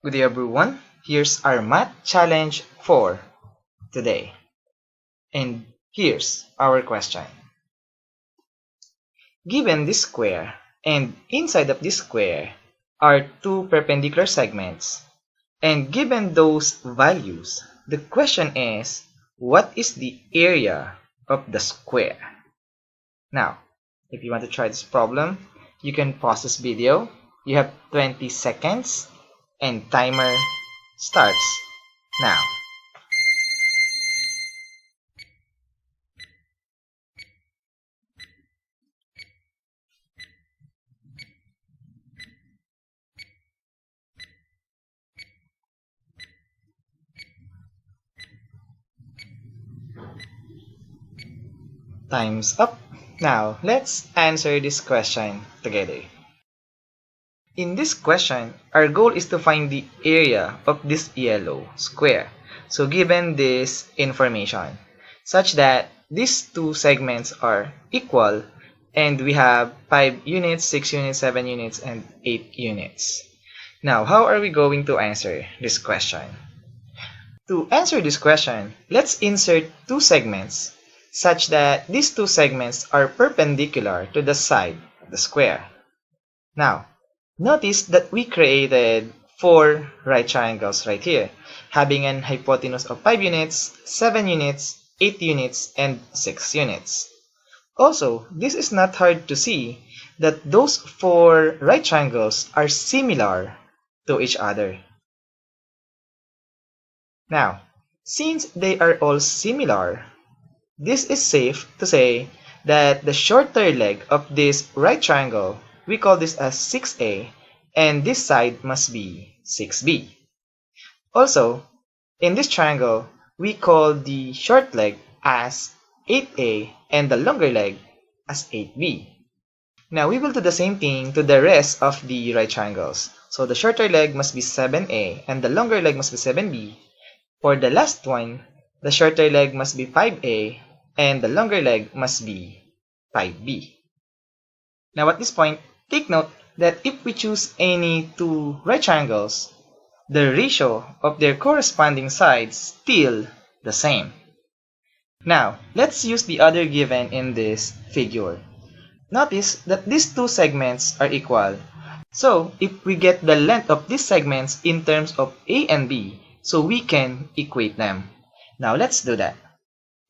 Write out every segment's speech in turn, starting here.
Good day everyone, here's our math challenge for today. And here's our question. Given this square and inside of this square are two perpendicular segments, and given those values, the question is, what is the area of the square? Now, if you want to try this problem, you can pause this video. You have 20 seconds and timer starts now. Time's up. Now, let's answer this question together. In this question, our goal is to find the area of this yellow square. So given this information, such that these two segments are equal and we have 5 units, 6 units, 7 units, and 8 units. Now, how are we going to answer this question? To answer this question, let's insert two segments such that these two segments are perpendicular to the side of the square. Now, notice that we created 4 right triangles right here, having an hypotenuse of 5 units, 7 units, 8 units, and 6 units. Also, this is not hard to see that those 4 right triangles are similar to each other. Now, since they are all similar, this is safe to say that the shorter leg of this right triangle, we call this as 6A, and this side must be 6B. Also, in this triangle, we call the short leg as 8A and the longer leg as 8B. Now, we will do the same thing to the rest of the right triangles. So, the shorter leg must be 7A and the longer leg must be 7B. For the last one, the shorter leg must be 5A and the longer leg must be 5B. Now at this point, take note that if we choose any two right triangles, the ratio of their corresponding sides still the same. Now, let's use the other given in this figure. Notice that these two segments are equal. So, if we get the length of these segments in terms of A and B, so we can equate them. Now, let's do that.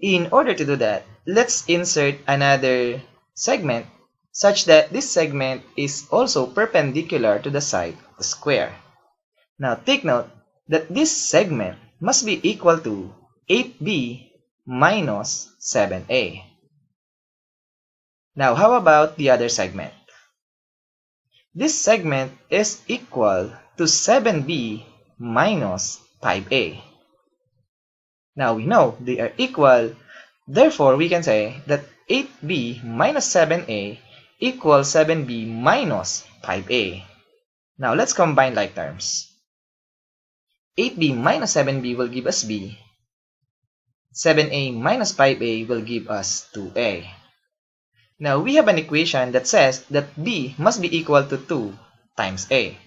In order to do that, let's insert another segment such that this segment is also perpendicular to the side of the square. Now, take note that this segment must be equal to 8B minus 7A. Now, how about the other segment? This segment is equal to 7B minus 5A. Now we know they are equal, therefore we can say that 8B minus 7A equals 7B minus 5A. Now let's combine like terms. 8B minus 7B will give us B. 7A minus 5A will give us 2A. Now we have an equation that says that B must be equal to 2 times A.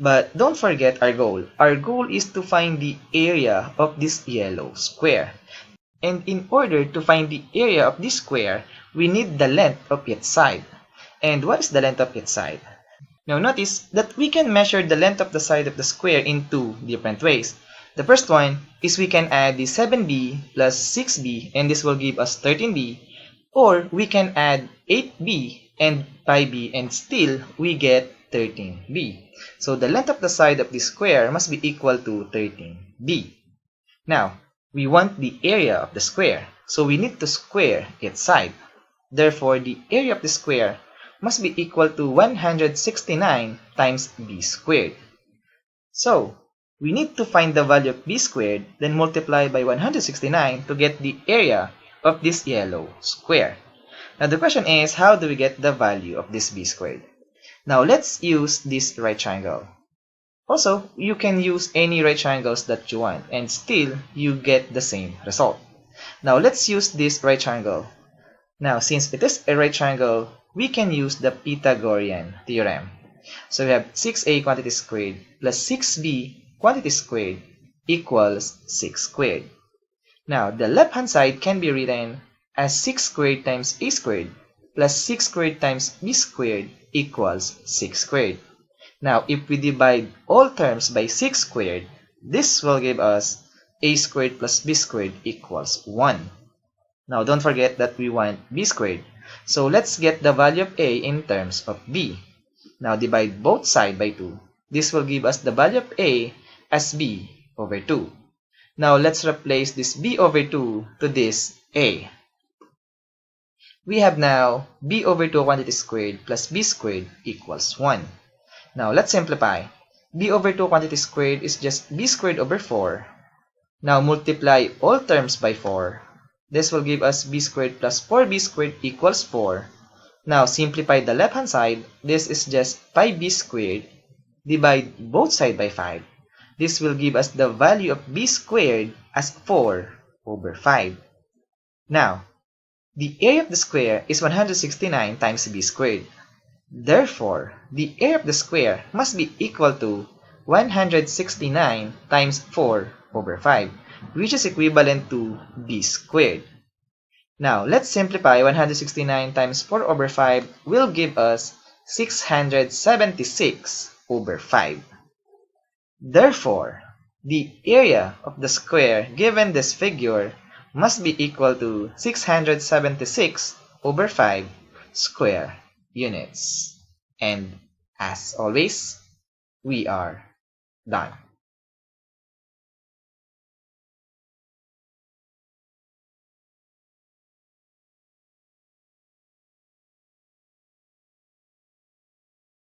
But don't forget our goal. Our goal is to find the area of this yellow square. And in order to find the area of this square, we need the length of its side. And what is the length of its side? Now notice that we can measure the length of the side of the square in two different ways. The first one is we can add the 7B plus 6B and this will give us 13B. Or we can add 8B and 5B and still we get 13B. So the length of the side of this square must be equal to 13B. Now, we want the area of the square, so we need to square its side. Therefore, the area of the square must be equal to 169 times B squared. So, we need to find the value of B squared, then multiply by 169 to get the area of this yellow square. Now, the question is, how do we get the value of this B squared? Now, let's use this right triangle. Also, you can use any right triangles that you want and still you get the same result. Now, let's use this right triangle. Now, since it is a right triangle, we can use the Pythagorean theorem. So we have 6a quantity squared plus 6b quantity squared equals 6 squared. Now, the left-hand side can be written as 6 squared times a squared plus 6 squared times b squared equals 6 squared. Now, if we divide all terms by 6 squared, this will give us a squared plus b squared equals 1. Now, don't forget that we want b squared. So, let's get the value of a in terms of b. Now, divide both sides by 2. This will give us the value of a as b over 2. Now, let's replace this b over 2 to this a. We have now b over 2 quantity squared plus b squared equals 1. Now, let's simplify. B over 2 quantity squared is just b squared over 4. Now, multiply all terms by 4. This will give us b squared plus 4b squared equals 4. Now, simplify the left-hand side. This is just 5b squared. Divide both sides by 5. This will give us the value of b squared as 4 over 5. Now, the area of the square is 169 times b squared. Therefore, the area of the square must be equal to 169 times 4 over 5, which is equivalent to b squared. Now, let's simplify. 169 times 4 over 5 will give us 676 over 5. Therefore, the area of the square given this figure must be equal to 676 over 5 square units. And as always, we are done.